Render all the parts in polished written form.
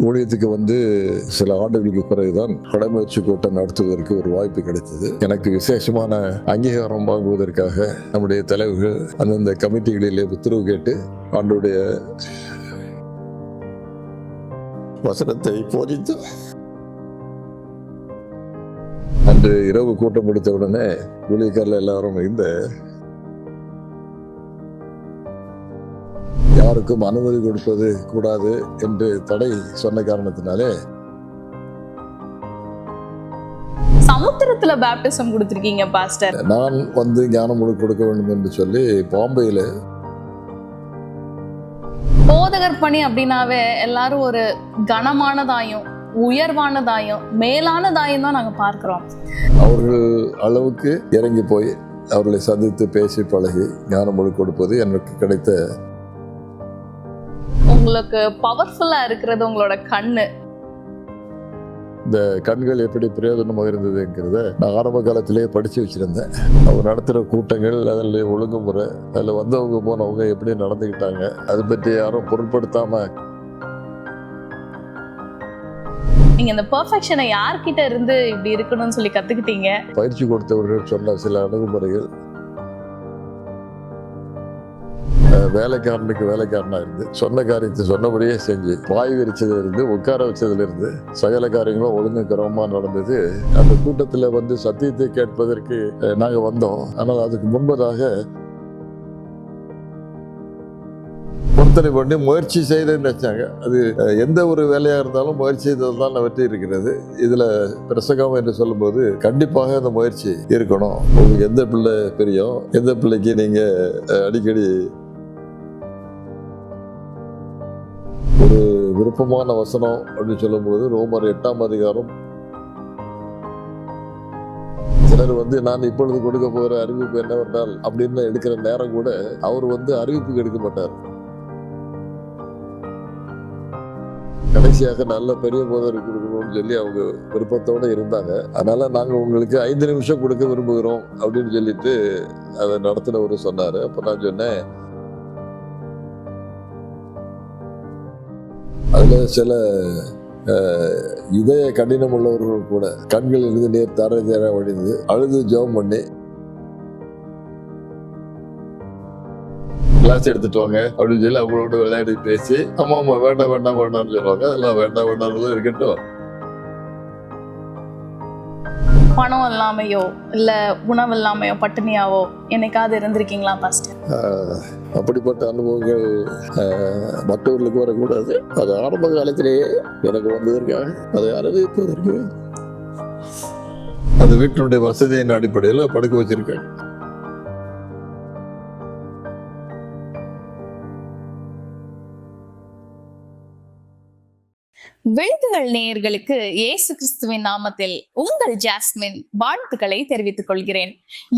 ஊழியத்துக்கு வந்து சில ஆண்டுகளுக்கு பிறகுதான் படைமுயற்சி கூட்டம் நடத்துவதற்கு ஒரு வாய்ப்பு கிடைத்தது. எனக்கு விசேஷமான அங்கீகாரம் வாங்குவதற்காக நம்முடைய தலைவர்கள் அந்தந்த கமிட்டிகளிலே உத்தரவு கேட்டு ஆண்டுடைய வசனத்தை போதித்து அன்று இரவு கூட்டம் முடித்த உடனே ஊழியக்காரர்கள் எல்லாரும் இந்த யாருக்கும் அனுமதி கொடுப்பது கூடாது என்று தடை சொன்ன காரணத்தினாலே சமுத்திரத்துல பேப்டிசம் கொடுத்திருக்கீங்க பாஸ்டர். நான் வந்து ஞானம் கொடுக்க வேண்டும் என்று சொல்லி பாம்பேயில போதகர் பணி அப்படின்னாவே எல்லாரும் ஒரு கனமானதாயும் உயர்வானதாயும் மேலானதாயும் தான் நாங்க பார்க்கிறோம். அவர்கள் அளவுக்கு இறங்கி போய் அவர்களை சந்தித்து பேசி பழகி ஞானம் கொடுப்பது எனக்கு கிடைத்த. உங்களுக்கு பவர்ஃபுல்லா இருக்கிறது உங்களோட கண்ணு. இந்த கண்கள் எப்படி பிரயோஜனமாக இருந்ததுங்கிறத நான் ஆரம்ப காலத்திலேயே படிச்சு வச்சிருந்தேன். அவர் நடத்துகிற கூட்டங்கள், அதில் ஒழுங்குமுறை, அதில் வந்தவங்க போனவங்க எப்படி நடந்துக்கிட்டாங்க, அதை பற்றி யாரும் பொருட்படுத்தாம. நீங்க இந்த பெர்ஃபெக்ஷனை யார்கிட்ட இருந்து இப்படி இருக்கணும்னு சொல்லி கத்துக்கிட்டீங்க? பயிற்சி கொடுத்தவர்கள் சொன்ன சில அணுகுமுறைகள். வேலைக்காரனுக்கு வேலைக்காரனா இருந்து சொன்ன காரியத்தை சொன்னபடியே செஞ்சு வாய் விரிச்சதுல இருந்து உட்கார வச்சதுல இருந்து சகல காரியங்களும் ஒழுங்கு கிரமமா நடந்தது. அந்த கூட்டத்துல வந்து சத்தியத்தை கேட்பதற்கு நாங்க வந்தோம். ஆனால் அதுக்கு முன்பதாக பொருத்தனை பண்ணி முயற்சி செய்தேன்னு வச்சாங்க. அது எந்த ஒரு வேலையா இருந்தாலும் முயற்சி செய்தது தான் வெற்றி இருக்கிறது. இதுல பிரசங்கம் என்று சொல்லும்போது கண்டிப்பாக அந்த முயற்சி இருக்கணும். உங்களுக்கு எந்த பிள்ளை பெரியும், எந்த பிள்ளைக்கு நீங்க அடிக்கடி ஒரு விருப்பமான வசனம் அப்படின்னு சொல்லும்போது ரோமர் 8ஆம் அதிகாரம். சிலர் வந்து நான் இப்பொழுது கொடுக்க போகிற அறிவிப்பு என்னவென்றால் அப்படின்னு எடுக்கிற நேரம் கூட அவர் வந்து அறிவிப்புக்கு எடுக்க மாட்டார். கடைசியாக நல்ல பெரிய போதருக்கு கொடுக்கணும்னு சொல்லி அவங்க விருப்பத்தோட இருந்தாங்க. அதனால நாங்க உங்களுக்கு 5 நிமிஷம் கொடுக்க விரும்புகிறோம் அப்படின்னு சொல்லிட்டு அதை நடத்தினவர் சொன்னாரு. அப்ப நான் சொன்னேன், அதுல சில இதய கடினம் உள்ளவர்கள் கூட கண்கள் இருந்து நேர் தர வழிந்து அழுது ஜெபம் பண்ணி கிளாஸ் எடுத்துட்டு வாங்க அப்படின்னு சொல்லி அவங்களோட விளையாடி பேசி ஆமா ஆமா வேண்டாம் வேண்டாம் வேண்டாம்னு சொல்லுவாங்க. அதெல்லாம் வேண்டாம் வேண்டாம் இருக்கட்டும். பணம் இல்லாமையோ இல்ல உணவு இல்லாமையோ பட்டினியாவோ என்னைக்காவது இருந்திருக்கீங்களா பாஸ்டர்? அப்படிப்பட்ட அனுபவங்கள் மற்றவர்களுக்கு வரக்கூடாது. அது ஆரம்ப காலத்திலேயே எனக்கு வந்ததற்காக அதை அறிவிப்பதற்கு அது வீட்டினுடைய வசதியின் அடிப்படையில் படுக்க வச்சிருக்கேன். விழுதுகள் நேயர்களுக்கு இயேசு கிறிஸ்துவின் நாமத்தில் உங்கள் ஜாஸ்மின் வாழ்த்துக்களை தெரிவித்துக் கொள்கிறேன்.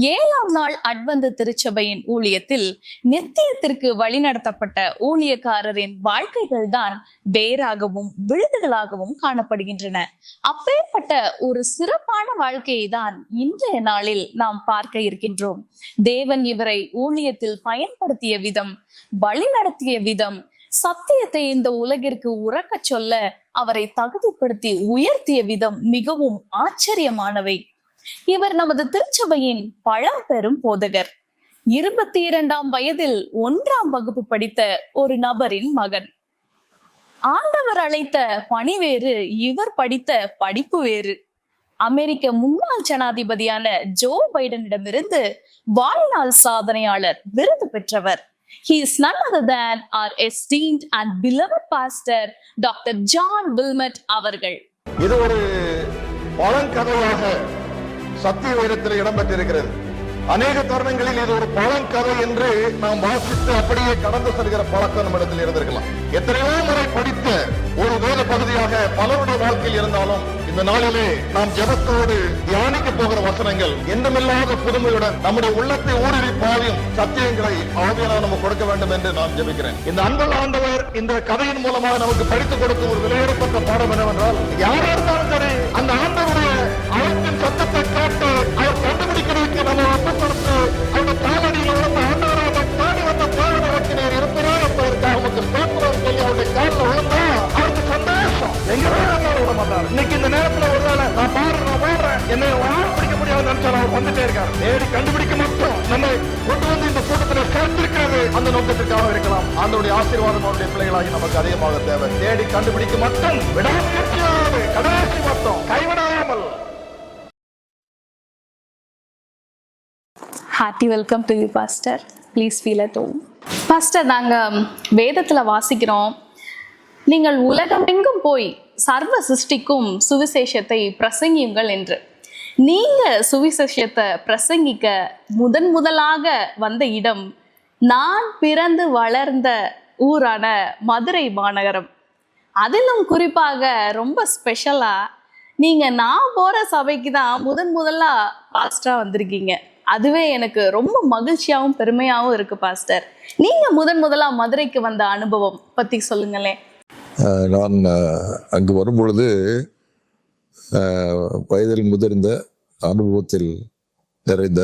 7ஆம் நாள் அட்வென்த் திருச்சபையின் ஊழியத்தில் நித்தியத்திற்கு வழிநடத்தப்பட்ட ஊழியக்காரரின் வாழ்க்கைகள் தான் வேறாகவும் விழுதுகளாகவும் காணப்படுகின்றன. அப்பேற்பட்ட ஒரு சிறப்பான வாழ்க்கையை தான் இன்றைய நாளில் நாம் பார்க்க இருக்கின்றோம். தேவன் இவரை ஊழியத்தில் பயன்படுத்திய விதம், வழி நடத்திய விதம், சத்தியத்தை இந்த உலகிற்கு உறக்க சொல்ல அவரை தகுதிப்படுத்தி உயர்த்திய விதம் மிகவும் ஆச்சரியமானவை. இவர் நமது திருச்சபையின் பழம்பெரும் போதகர். 22ஆம் வயதில் 1ஆம் வகுப்பு படித்த ஒரு நபரின் மகன். ஆண்டவர் அழைத்த பணி வேறு, இவர் படித்த படிப்பு வேறு. அமெரிக்க முன்னாள் ஜனாதிபதியான ஜோ பைடனிடமிருந்து வாழ்நாள் சாதனையாளர் விருது பெற்றவர். He is none other than our esteemed and beloved pastor, Dr. John Wilmot அவர்கள். இது ஒரு பழங்கதையாக சத்திய வேதத்தில் இடம்பெற்றிருக்கிறது. அநேக தருணங்களில் இது ஒரு பழங்கதை என்று நாம் வாசித்து அப்படியே கடந்து செல்கிற பழக்கம் நம்மிடத்தில் இருந்திருக்கலாம். எத்தனையோ முறை படித்த ஒரு வேத பகுதியாக பலருடைய வாழ்க்கையில் இருந்தாலும் இந்த நாளிலே நாம் ஜெபத்தோடு தியானிக்க போகிற வசனங்கள் என்றுமில்லாத புதுமையுடன் நம்முடைய உள்ளத்தை ஊடுருவி பாயும் சத்தியங்களை ஆவியானவர் நமக்கு கொடுக்க வேண்டும் என்று நான் ஜெபிக்கிறேன். இந்த அன்புள்ள ஆண்டவர் இந்த கதையின் மூலமாக நமக்கு படித்துக் கொடுக்கும் ஒரு விலையேறப்பட்ட பாடம் என்னவென்றால், யாரா இருந்தாலும் சரி அந்த ஆண்டவருடைய அழைப்பின் சத்தத்தை கேட்டு அவர் கண்டுபிடிக்கிறதுக்கு நம்ம ஒப்புக்கொடுத்து அந்த காலடியில் வந்த ஆண்டவராக தாண்டி வந்த பாடலுக்கு நேர் இருக்கிறார் என்பதற்காக நமக்கு ஸ்தோத்திரம் சொல்லி அவருடைய காலில் விழுந்தா அவருக்கு சந்தோஷம். இருக்கிறார். இன்னைக்கு இந்த நேரத்துல ஒருவேளை நான் பாடுறேன் என்னை யாரும் பிடிக்க முடியாது நினைச்சாலும் அவர் வந்துட்டே இருக்காரு. தேடி கண்டுபிடிக்க மட்டும் நம்மை கொண்டு வந்து இந்த கூட்டத்தில் சேர்ந்திருக்கிறது அந்த நோக்கத்திற்காக இருக்கலாம். ஆண்டவருடைய ஆசீர்வாதம் அவருடைய பிள்ளைகளாகி நமக்கு அதிகமாக தேவை. தேடி கண்டுபிடிக்க மட்டும் விடாமுயற்சியோடு கடைசி மட்டும் கைவிடாமல். Hearty welcome to you pastor. Please feel at home. Pastor, நாங்கள் வேதத்தில் வாசிக்கிறோம், நீங்கள் உலகமெங்கும் போய் சர்வ சிருஷ்டிக்கும் சுவிசேஷத்தை பிரசங்கியுங்கள் என்று. நீங்கள் சுவிசேஷத்தை பிரசங்கிக்க முதலாக வந்த இடம் நான் பிறந்து வளர்ந்த ஊரான மதுரை மாநகரம். அதிலும் குறிப்பாக ரொம்ப ஸ்பெஷலாக நீங்கள் நான் போகிற சபைக்கு தான் முதலா பாஸ்டராக வந்திருக்கீங்க. அதுவே எனக்கு ரொம்ப மகிழ்ச்சியாகவும் பெருமையாகவும் இருக்கு பாஸ்டர். நீங்கள் முதலா மதுரைக்கு வந்த அனுபவம் பற்றி சொல்லுங்களேன். நான் அங்கு வரும்பொழுது வயதில் முதிர்ந்த அனுபவத்தில் நிறைந்த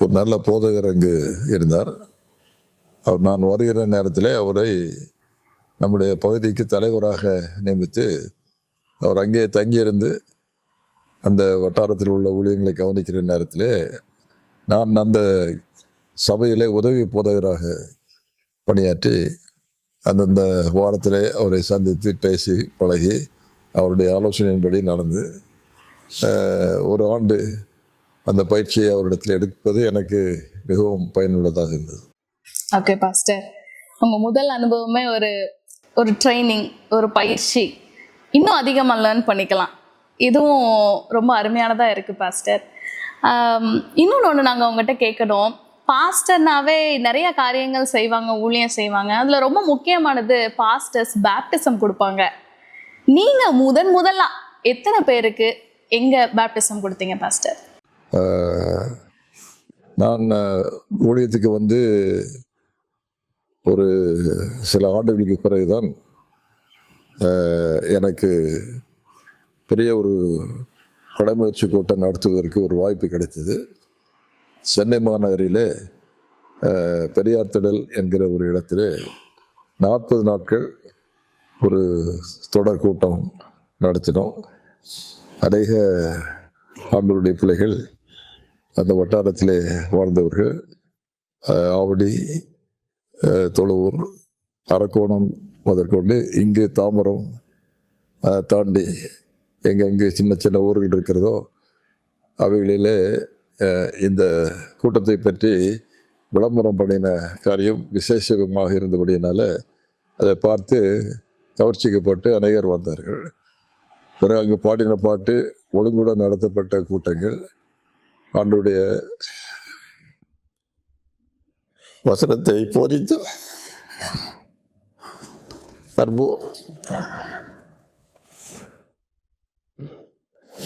ஒரு நல்ல போதகர் அங்கு இருந்தார். அவர் நான் வருகிற நேரத்தில் அவரை நம்முடைய பகுதிக்கு தலைவராக நியமித்து அவர் அங்கே தங்கியிருந்து அந்த வட்டாரத்தில் உள்ள ஊழியர்களை கவனிக்கிற நேரத்தில் நான் அந்த சபையிலே உதவி போதகராக பணியாற்றி அந்தந்த வாரத்தில் அவரை சந்தித்து பேசி பழகி அவருடைய ஆலோசனையின்படி நடந்து ஒரு ஆண்டு அந்த பயிற்சியை அவரிடத்தில் எடுப்பது எனக்கு மிகவும் பயனுள்ளதாக இருந்தது. ஓகே பாஸ்டர், உங்கள் முதல் அனுபவமே ஒரு ட்ரைனிங், ஒரு பயிற்சி, இன்னும் அதிகமாக லேர்ன் பண்ணிக்கலாம். இதுவும் ரொம்ப அருமையானதாக இருக்குது பாஸ்டர். இன்னொன்று நாங்கள் உங்கள்கிட்ட கேட்கணும். பாஸ்டர்னாவே நிறைய காரியங்கள் செய்வாங்க, ஊழியம் செய்வாங்க. அதில் ரொம்ப முக்கியமானது பாஸ்டர்ஸ் பேப்டிசம் கொடுப்பாங்க. நீங்கள் முதலா எத்தனை பேருக்கு எங்கே பேப்டிசம் கொடுத்தீங்க பாஸ்டர்? நான் ஊழியத்துக்கு வந்து ஒரு சில ஆண்டுகளுக்கு பிறகுதான் எனக்கு பெரிய ஒரு கடமுயற்சி கூட்டம் நடத்துவதற்கு ஒரு வாய்ப்பு கிடைத்தது. சென்னை மாநகரில் பெரியார் திடல் என்கிற ஒரு இடத்துல 40 நாட்கள் ஒரு தொடர் கூட்டம் நடத்தினோம். அநேக ஆண்டவருடைய பிள்ளைகள் அந்த வட்டாரத்திலே வாழ்ந்தவர்கள் ஆவடி, தொழுவூர், அரக்கோணம் முதற்கொண்டு இங்கு தாம்பரம் தாண்டி எங்கெங்கே சின்ன சின்ன ஊர்கள் இருக்கிறதோ அவைகளிலே இந்த கூட்டத்தை பற்றி விளம்பரம் பண்ணின காரியம் விசேஷமாக இருந்தபடியினால அதை பார்த்து கவர்ச்சிக்கப்பட்டு அநேகர் வந்தார்கள். பிறகு அங்கு பாடின பாட்டு, ஒழுங்குடன் நடத்தப்பட்ட கூட்டங்கள், ஆண்டுடைய வசனத்தை போதித்து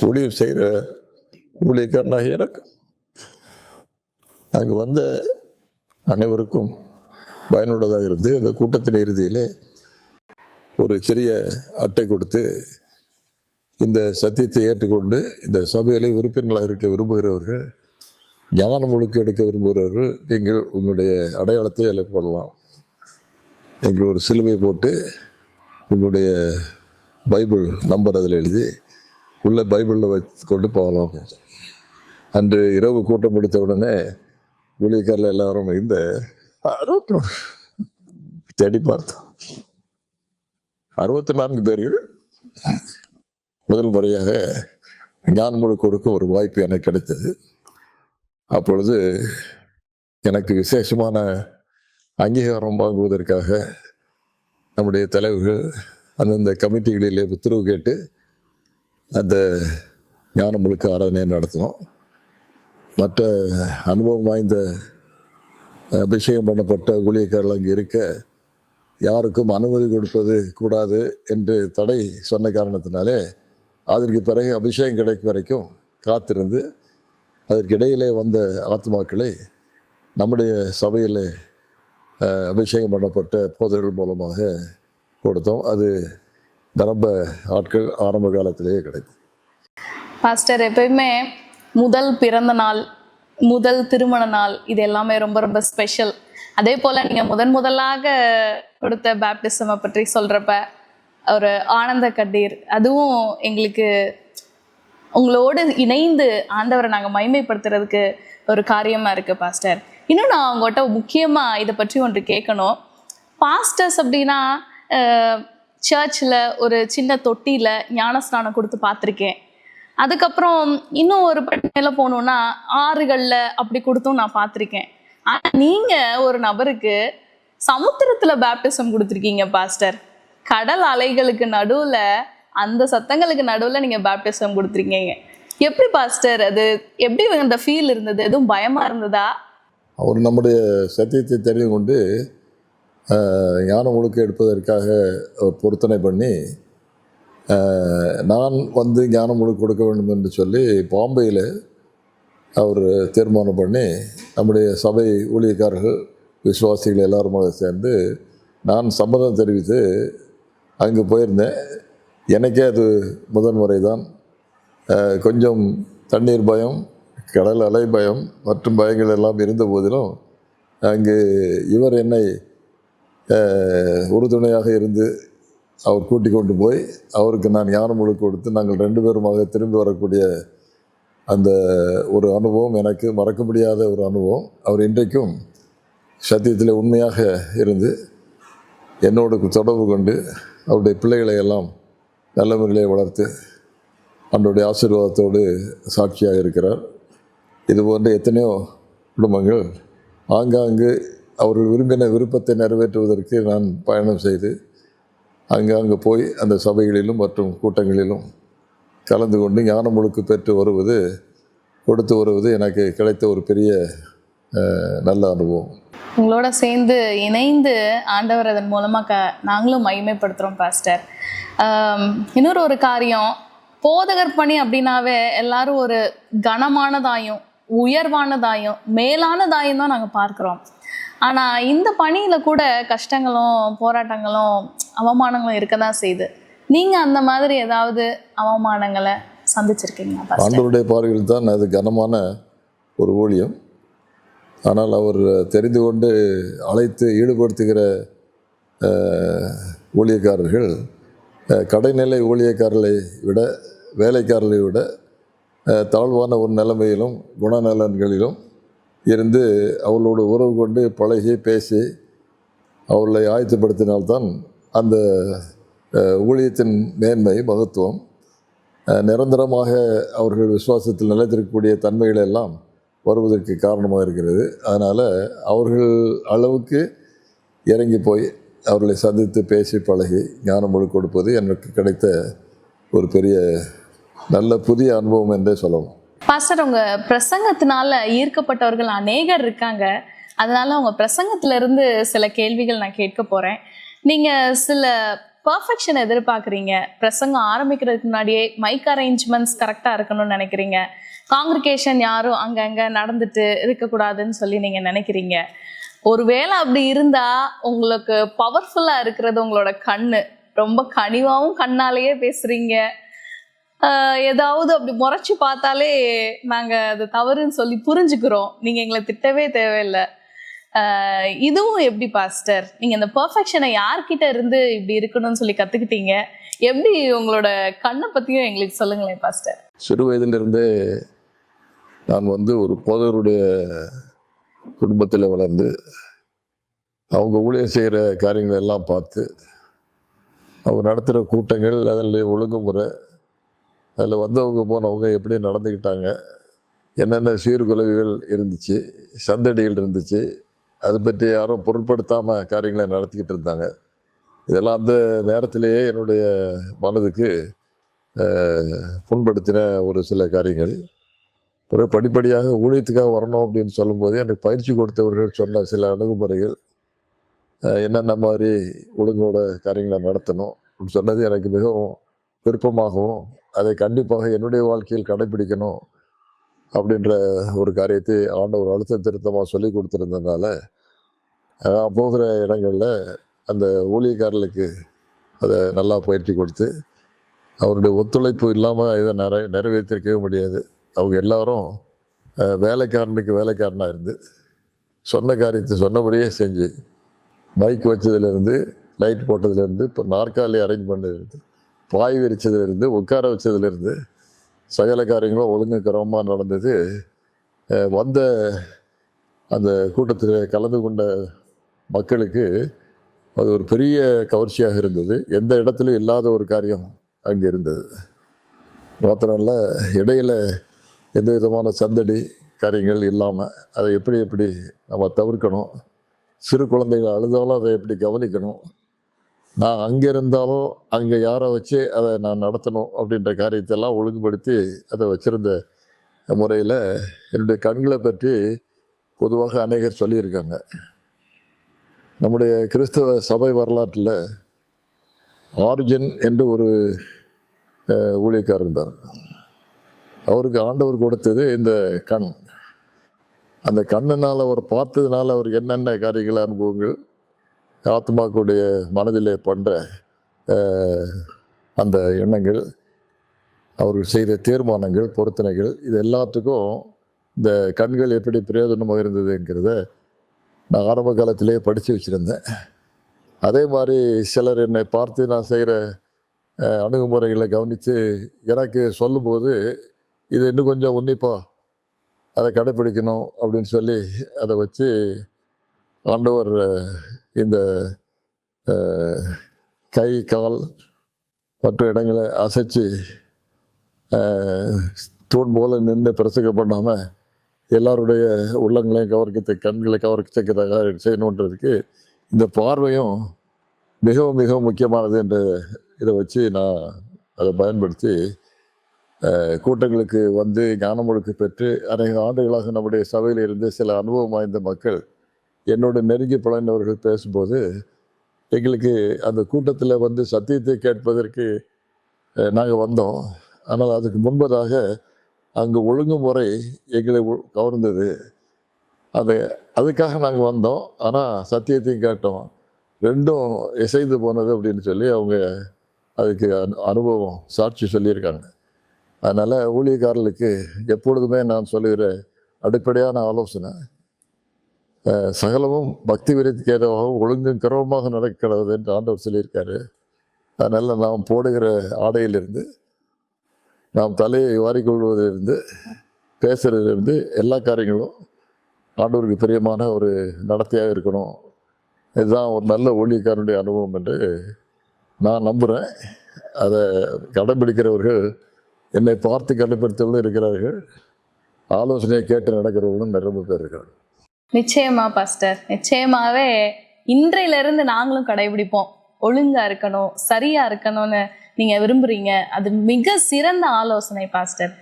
ஊழியம் செய்கிற ஊழியக்காரனாக எனக்கு அங்கு வந்த அனைவருக்கும் பயனுள்ளதாக இருந்து அந்த கூட்டத்தின் இறுதியிலே ஒரு சிறிய அட்டை கொடுத்து, இந்த சத்தியத்தை ஏற்றுக்கொண்டு இந்த சபையிலே உறுப்பினர்களாக இருக்க விரும்புகிறவர்கள், ஞானம் முழுக்க எடுக்க விரும்புகிறவர்கள், நீங்கள் உங்களுடைய அடையாளத்தை அதில் போடலாம். நீங்கள் ஒரு சிலுவை போட்டு உங்களுடைய பைபிள் நம்பர் அதில் எழுதி உள்ள பைபிளில் வைத்து கொண்டு போகலாம். அன்று இரவு கூட்டம் முடித்த உடனே ஊழியக்காரில் எல்லாரும் இந்த தேடி பார்த்தோம். 64 பேர்கள் முதல் முறையாக ஞானம் முழு கொடுக்க ஒரு வாய்ப்பு எனக்கு கிடைத்தது. அப்பொழுது எனக்கு விசேஷமான அங்கீகாரம் வாங்குவதற்காக நம்முடைய தலைவர்கள் அந்தந்த கமிட்டிகளிலே உத்தரவு கேட்டு அந்த ஞானம் முழுக்க ஆராதனை நடத்தினோம். மற்ற அனுபவம் வாய்ந்த அபிஷேகம் பண்ணப்பட்ட ஊழியக்காரர்கள் அங்கே இருக்க யாருக்கும் அனுமதி கொடுப்பது கூடாது என்று தடை சொன்ன காரணத்தினாலே அதற்கு பிறகு அபிஷேகம் கிடைக்கும் வரைக்கும் காத்திருந்து அதற்கிடையிலே வந்த ஆத்மாக்களை நம்முடைய சபையில் அபிஷேகம் பண்ணப்பட்ட போதகர்கள் மூலமாக கொடுத்தோம். அது ரொம்ப ஆட்கள் ஆரம்ப காலத்திலேயே கிடைக்கும். பாஸ்டர், எப்பயுமே முதல் பிறந்த நாள், முதல் திருமண நாள், இது எல்லாமே ரொம்ப ரொம்ப ஸ்பெஷல். அதே போல் நீங்கள் முதலாக கொடுத்த பேப்டிசமை பற்றி சொல்கிறப்ப ஒரு ஆனந்த கண்ணீர், அதுவும் எங்களுக்கு உங்களோடு இணைந்து ஆண்டவரை நாங்கள் மகிமைப்படுத்துறதுக்கு ஒரு காரியமாக இருக்குது பாஸ்டர். இன்னும் நான் உங்கள்கிட்ட முக்கியமாக இதை பற்றி ஒன்று கேட்கணும். பாஸ்டர்ஸ் அப்படின்னா சர்ச்சில் ஒரு சின்ன தொட்டியில் ஞானஸ்நானம் கொடுத்து பார்த்துருக்கேன். அதுக்கப்புறம் இன்னும் ஒரு மேலே போகணுன்னா ஆறுகளில் அப்படி கொடுத்தும் நான் பார்த்துருக்கேன். ஆனால் நீங்கள் ஒரு நபருக்கு சமுத்திரத்தில் பேப்டிசம் கொடுத்துருக்கீங்க பாஸ்டர். கடல் அலைகளுக்கு நடுவில், அந்த சத்தங்களுக்கு நடுவில் நீங்கள் பேப்டிசம் கொடுத்துருக்கீங்க. எப்படி பாஸ்டர், அது எப்படி அந்த ஃபீல் இருந்தது? எதுவும் பயமாக இருந்ததா? அவர் நம்முடைய சத்தியத்தை தெரிந்து கொண்டு ஞானம் முழுக்க எடுப்பதற்காக அவர் பொருத்தனை பண்ணி நான் வந்து ஞானம் முழுக்க கொடுக்க வேண்டும் என்று சொல்லி பாம்பேயில் அவர் தீர்மானம் பண்ணி நம்முடைய சபை ஊழியக்காரர்கள் விசுவாசிகள் எல்லாருமாக சேர்ந்து நான் சம்மதம் தெரிவித்து அங்கே போயிருந்தேன். எனக்கே அது முதன்முறை தான். கொஞ்சம் தண்ணீர் பயம், கடல் அலை பயம் மற்றும் பயங்கள் எல்லாம் இருந்த போதிலும் அங்கு இவர் என்னை உறுதுணையாக இருந்து அவர் கூட்டி கொண்டு போய் அவருக்கு நான் ஞானம் முழுக்க கொடுத்து நாங்கள் 2 பேருமாக திரும்பி வரக்கூடிய அந்த ஒரு அனுபவம் எனக்கு மறக்க முடியாத ஒரு அனுபவம். அவர் இன்றைக்கும் சத்தியத்தில் உண்மையாக இருந்து என்னோடு தொடர்பு கொண்டு அவருடைய பிள்ளைகளை எல்லாம் நல்ல முறையிலே வளர்த்து அவருடைய ஆசீர்வாதத்தோடு சாட்சியாக இருக்கிறார். இது போன்ற எத்தனையோ குடும்பங்கள் ஆங்காங்கு அவர்கள் விரும்பின விருப்பத்தை நிறைவேற்றுவதற்கு நான் பயணம் செய்து அங்கே போய் அந்த சபைகளிலும் மற்றும் கூட்டங்களிலும் கலந்து கொண்டு ஞானம் முழுக்க பெற்று வருவது, கொடுத்து வருவது எனக்கு கிடைத்த ஒரு பெரிய நல்ல அனுபவம். உங்களோட சேர்ந்து இணைந்து ஆண்டவர் அதன் மூலமாக நாங்களும் மகிமைப்படுத்துகிறோம் பாஸ்டர். இன்னொரு ஒரு காரியம், போதகர் பணி அப்படின்னாவே எல்லாரும் ஒரு கனமானதாயும் உயர்வானதாயும் மேலானதாயும் தான் நாங்கள் பார்க்குறோம். ஆனால் இந்த பணியில் கூட கஷ்டங்களும் போராட்டங்களும் அவமானங்களும் இருக்க தான் செய்யுது. நீங்கள் அந்த மாதிரி ஏதாவது அவமானங்களை சந்திச்சிருக்கீங்களா பாஸ்டர்? ஆண்டவருடைய பார்வையில் தான் அது கனமான ஒரு ஊழியம். ஆனால் அவர் தெரிந்து கொண்டு அழைத்து ஈடுபடுத்துகிற ஊழியக்காரர்கள் கடைநிலை ஊழியக்காரர்களை விட, வேலைக்காரர்களை விட தாழ்வான ஒரு நிலைமையிலும் குணநலன்களிலும் இருந்து அவர்களோடு உறவு கொண்டு பழகி பேசி அவர்களை ஆயத்தப்படுத்தினால்தான் அந்த ஊழியத்தின் மேன்மை மகத்துவம் நிரந்தரமாக அவர்கள் விசுவாசத்தில் நிலைத்திருக்கக்கூடிய தன்மைகள் எல்லாம் வருவதற்கு காரணமாக இருக்கிறது. அதனால் அவர்கள் அளவுக்கு இறங்கி போய் அவர்களை சந்தித்து பேசி பழகி ஞானம் முழுக்க கொடுப்பது எனக்கு கிடைத்த ஒரு பெரிய நல்ல புதிய அனுபவம் என்றே சொல்லலாம். பாஸ்டர், உங்கள் பிரசங்கத்தினால ஈர்க்கப்பட்டவர்கள் அநேகர் இருக்காங்க. அதனால உங்கள் பிரசங்கத்திலேருந்து சில கேள்விகள் நான் கேட்க போகிறேன். நீங்கள் சில பர்ஃபெக்ஷன் எதிர்பார்க்குறீங்க. பிரசங்கம் ஆரம்பிக்கிறதுக்கு முன்னாடியே மைக் அரேஞ்ச்மெண்ட்ஸ் கரெக்டாக இருக்கணும்னு நினைக்கிறீங்க. காங்கிரிகேஷன் யாரும் அங்கங்கே நடந்துட்டு இருக்கக்கூடாதுன்னு சொல்லி நீங்கள் நினைக்கிறீங்க. ஒருவேளை அப்படி இருந்தால் உங்களுக்கு பவர்ஃபுல்லாக இருக்கிறது உங்களோட கண்ணு. ரொம்ப கனிவாகவும் கண்ணாலேயே பேசுகிறீங்க. ஏதாவது அப்படி முறைச்சி பார்த்தாலே நாங்கள் அது தவறுன்னு சொல்லி புரிஞ்சுக்கிறோம். நீங்கள் எங்களை திட்டவே தேவையில்லை. இதுவும் எப்படி பாஸ்டர், நீங்கள் இந்த பர்ஃபெக்ஷனை யார்கிட்ட இருந்து இப்படி இருக்கணும்னு சொல்லி கற்றுக்கிட்டீங்க? எப்படி உங்களோட கண்ணை பற்றியும் எங்களுக்கு சொல்லுங்களேன் பாஸ்டர். சிறு வயதிலிருந்தே நான் ஒரு போதகருடைய குடும்பத்தில் வளர்ந்து அவங்க ஊழியர் செய்கிற காரியங்கள் எல்லாம் பார்த்து அவங்க நடத்துகிற கூட்டங்கள், அதில் ஒழுங்குமுறை, அதில் வந்தவங்க போனவங்க எப்படி நடந்துக்கிட்டாங்க, என்னென்ன சீர்குலைவுகள் இருந்துச்சு, சந்தடிகள் இருந்துச்சு, அதை பற்றி யாரும் பொருட்படுத்தாமல் காரியங்களை நடத்திக்கிட்டு இருந்தாங்க. இதெல்லாம் அந்த நேரத்திலேயே என்னுடைய மனதுக்கு புண்படுத்தின ஒரு சில காரியங்கள். ஒரு படிப்படியாக ஊழியத்துக்காக வரணும் அப்படின்னு சொல்லும்போது எனக்கு பயிற்சி கொடுத்தவர்கள் சொன்ன சில அணுகுமுறைகள், என்னென்ன மாதிரி ஒழுங்கோட காரியங்களை நடத்தணும் அப்படின்னு சொன்னது எனக்கு மிகவும் விருப்பமாகவும் அதை கண்டிப்பாக என்னுடைய வாழ்க்கையில் கடைபிடிக்கணும் அப்படின்ற ஒரு காரியத்தை ஆண்டவர் அழுத்த திருத்தமாக சொல்லி கொடுத்துருந்ததுனால போகிற இடங்களில் அந்த ஊழியக்காரர்களுக்கு அதை நல்லா பயிற்சி கொடுத்து அவருடைய ஒத்துழைப்பு இல்லாமல் இதை நிறைவேற்றிருக்கவே முடியாது. அவங்க எல்லாரும் வேலைக்காரனுக்கு வேலைக்காரனாக இருந்து சொன்ன காரியத்தை சொன்னபடியே செஞ்சு மைக் வச்சதுலேருந்து லைட் போட்டதுலேருந்து, இப்போ நாற்காலி அரேஞ்ச் பண்ணதுலேருந்து, பாய் விரிச்சதுலேருந்து, உட்கார வச்சதுலேருந்து சகல காரியங்களும் ஒழுங்கு கிரமமாக நடந்தது. வந்த அந்த கூட்டத்தில் கலந்து கொண்ட மக்களுக்கு அது ஒரு பெரிய கவர்ச்சியாக இருந்தது. எந்த இடத்துலையும் இல்லாத ஒரு காரியம் அங்கே இருந்தது. மாத்திரம் இல்லை, இடையில் எந்த விதமான சந்தடி காரியங்கள் இல்லாமல் அதை எப்படி நம்ம தவிர்க்கணும், சிறு குழந்தைகள் அழுதாலும் அதை எப்படி கவனிக்கணும், நான் அங்கே இருந்தாலும் அங்கே யாரை வச்சு அதை நான் நடத்தணும் அப்படின்ற காரியத்தெல்லாம் ஒழுங்குபடுத்தி அதை வச்சுருந்த முறையில் என்னுடைய கண்களை பற்றி பொதுவாக அநேகர் சொல்லியிருக்காங்க. நம்முடைய கிறிஸ்தவ சபை வரலாற்றில் ஆரிஜின் என்று ஒரு ஊழியக்காரர் இருந்தார். அவருக்கு ஆண்டவர் கொடுத்தது இந்த கண். அந்த கண்ணினால் அவர் பார்த்ததுனால அவருக்கு என்னென்ன காரியங்கள் அனுபவங்கள் ஆத்மாக்களுடைய மனதிலே பண்ணுற அந்த எண்ணங்கள், அவர்கள் செய்த தீர்மானங்கள், பொருத்தனைகள், இது எல்லாத்துக்கும் இந்த கண்கள் எப்படி பிரயோஜனமாக இருந்ததுங்கிறத நான் ஆரம்ப காலத்திலேயே படித்து வச்சுருந்தேன். அதே மாதிரி சிலர் என்னை பார்த்து நான் செய்கிற அணுகுமுறைகளை கவனித்து எனக்கு சொல்லும்போது இது இன்னும் கொஞ்சம் உன்னிப்பாக அதை கடைப்பிடிக்கணும் அப்படின்னு சொல்லி அதை வச்சு ஆண்டவர் இந்த கை கால் மற்ற இடங்களை அசைச்சு தூண் போல நின்று பிரசங்கம் பண்ணாமல் எல்லாருடைய உள்ளங்களையும் கவர்க்கத்தை கண்களை கவர்க்கத்தக்கதாக செய்யணுன்றதுக்கு இந்த பார்வையும் மிகவும் மிகவும் முக்கியமானது என்று இதை வச்சு நான் அதை பயன்படுத்தி கூட்டங்களுக்கு வந்து ஞானமுழுக்கு பெற்று அநேக ஆண்டுகளாக நம்முடைய சபையில் இருந்து சில அனுபவம் வாய்ந்த மக்கள் என்னோட நெருங்கி பழகினவர்கள் பேசும்போது எங்களுக்கு அந்த கூட்டத்தில் வந்து சத்தியத்தை கேட்பதற்கு நாங்கள் வந்தோம். ஆனால் அதுக்கு முன்பதாக அங்கே ஒழுங்குமுறை எங்களை கவர்ந்தது. அதுக்காக நாங்கள் வந்தோம். ஆனால் சத்தியத்தையும் கேட்டோம், ரெண்டும் இசைந்து போனது அப்படின்னு சொல்லி அவங்க அதுக்கு அனுபவம் சாட்சி சொல்லியிருக்காங்க. அதனால் ஊழியக்காரர்களுக்கு எப்பொழுதுமே நான் சொல்லுகிற அடிப்படையான ஆலோசனை, சகலமும் பக்தி விரதிக்கு ஏதுவாகவும் ஒழுங்கும் கிரமமாக நடக்கிறது என்று ஆண்டவர் சொல்லியிருக்காரு. அதனால் நாம் போடுகிற ஆடையிலிருந்து, நாம் தலையை வாரிக்கொள்வதிலிருந்து, பேசுகிறதிலிருந்து எல்லா காரியங்களும் ஆண்டவருக்கு பிரியமான ஒரு நடத்தையாக இருக்கணும். இதுதான் ஒரு நல்ல ஊழியக்காரனுடைய அனுபவம் என்று நான் நம்புகிறேன். அதை கடைபிடிக்கிறவர்கள், என்னை பார்த்து கடைபிடித்தவர்களும் இருக்கிறார்கள், ஆலோசனையை கேட்டு நடக்கிறவர்களும் நிறைய பேர் இருக்கிறார்கள். நிச்சயமா பாஸ்டர், நிச்சயமாவே இன்றையிலிருந்து நாங்களும் கடைபிடிப்போம். ஒழுங்கா இருக்கணும், சரியா இருக்கணும்னு நீங்க விரும்புறீங்க. அது மிக சிறந்த ஆலோசனை பாஸ்டர்.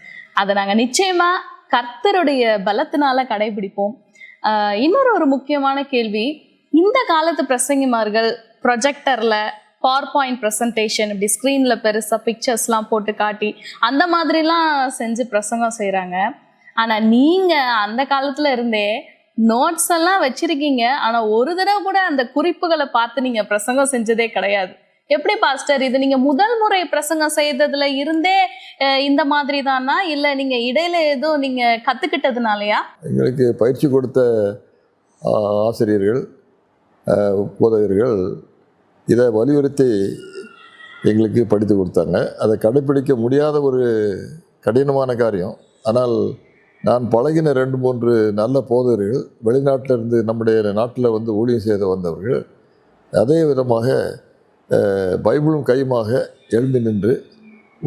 அதை நாங்க நிச்சயமா கர்த்தருடைய பலத்தினால கடைபிடிப்போம். இன்னொரு முக்கியமான கேள்வி, இந்த காலத்து பிரசங்கிமார்கள் ப்ரொஜெக்டர்ல பவர் பாயிண்ட் ப்ரெசன்டேஷன் இப்படி ஸ்க்ரீன்ல பெருசா பிக்சர்ஸ்லாம் போட்டு காட்டி அந்த மாதிரிலாம் செஞ்சு பிரசங்கம் செய்யறாங்க. ஆனா நீங்க அந்த காலத்துல இருந்தே நோட்ஸ் எல்லாம் வச்சிருக்கீங்க, ஆனா ஒரு தடவை கூட அந்த குறிப்புகளை பார்த்து நீங்க பிரசங்கம் செஞ்சதே கிடையாது. எப்படி பாஸ்டர், இது நீங்க முதல் முறை பிரசங்கம் செய்ததுல இருந்தே இந்த மாதிரி தானா, இல்ல நீங்க இடையில ஏதோ நீங்க கத்துக்கிட்டதுனாலயா? எங்களுக்கு பயிற்சி கொடுத்த ஆசிரியர்கள், போதகர்கள் இதை வலியுறுத்தி எங்களுக்கு படித்து கொடுத்தாங்க. அதை கடைப்பிடிக்க முடியாத ஒரு கடினமான காரியம். ஆனால் நான் பழகின 2-3 நல்ல போதகர்கள், வெளிநாட்டிலிருந்து நம்முடைய நாட்டில் வந்து ஊழியம் செய்த வந்தவர்கள், அதே விதமாக பைபிளும் கையுமாக எழும்பி நின்று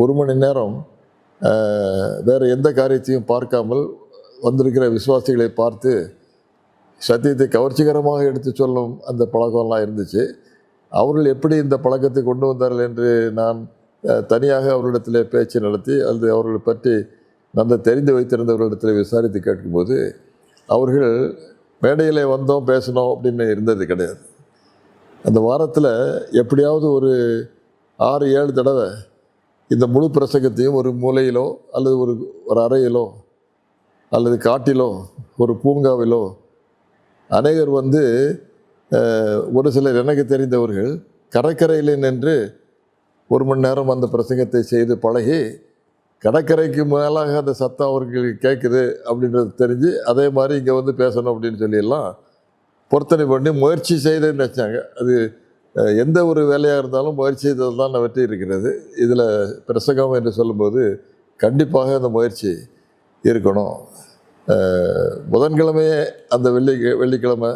1 மணி நேரம் வேறு எந்த காரியத்தையும் பார்க்காமல் வந்திருக்கிற விசுவாசிகளை பார்த்து சத்தியத்தை கவர்ச்சிகரமாக எடுத்து சொல்லும் அந்த பழக்கம்லாம் இருந்துச்சு. அவர்கள் எப்படி இந்த பழக்கத்தை கொண்டு வந்தார்கள் என்று நான் தனியாக அவர்களிடத்தில் பேச்சு நடத்தி அல்லது அவர்களை பற்றி நன்கு தெரிந்து வைத்திருந்தவர்களிடத்தில் விசாரித்து கேட்கும்போது அவர்கள் மேடையில் வந்தோம் பேசணும் அப்படின்னு இருந்தது கிடையாது. அந்த வாரத்தில் எப்படியாவது ஒரு 6-7 தடவை இந்த முழு பிரசங்கத்தையும் ஒரு மூலையிலோ அல்லது ஒரு அறையிலோ அல்லது காட்டிலோ ஒரு பூங்காவிலோ அநேகர் வந்து ஒரு சிலர் எனக்கு தெரிந்தவர்கள் கடற்கரையில் நின்று 1 மணி நேரம் அந்த பிரசங்கத்தை செய்து பழகி கடற்கரைக்கு மேலாக அந்த சத்தம் அவர்களுக்கு கேட்குது அப்படின்றது தெரிஞ்சு அதே மாதிரி இங்கே வந்து பேசணும் அப்படின்னு சொல்லியெல்லாம் பொருத்தனை பண்ணி முயற்சி செய்தேன்னு வச்சாங்க. அது எந்த ஒரு வேலையாக இருந்தாலும் முயற்சி செய்தது தான் வெற்றி இருக்கிறது. இதில் பிரசங்கம் என்று சொல்லும்போது கண்டிப்பாக அந்த முயற்சி இருக்கணும். புதன்கிழமையே அந்த வெள்ளிக்கிழமை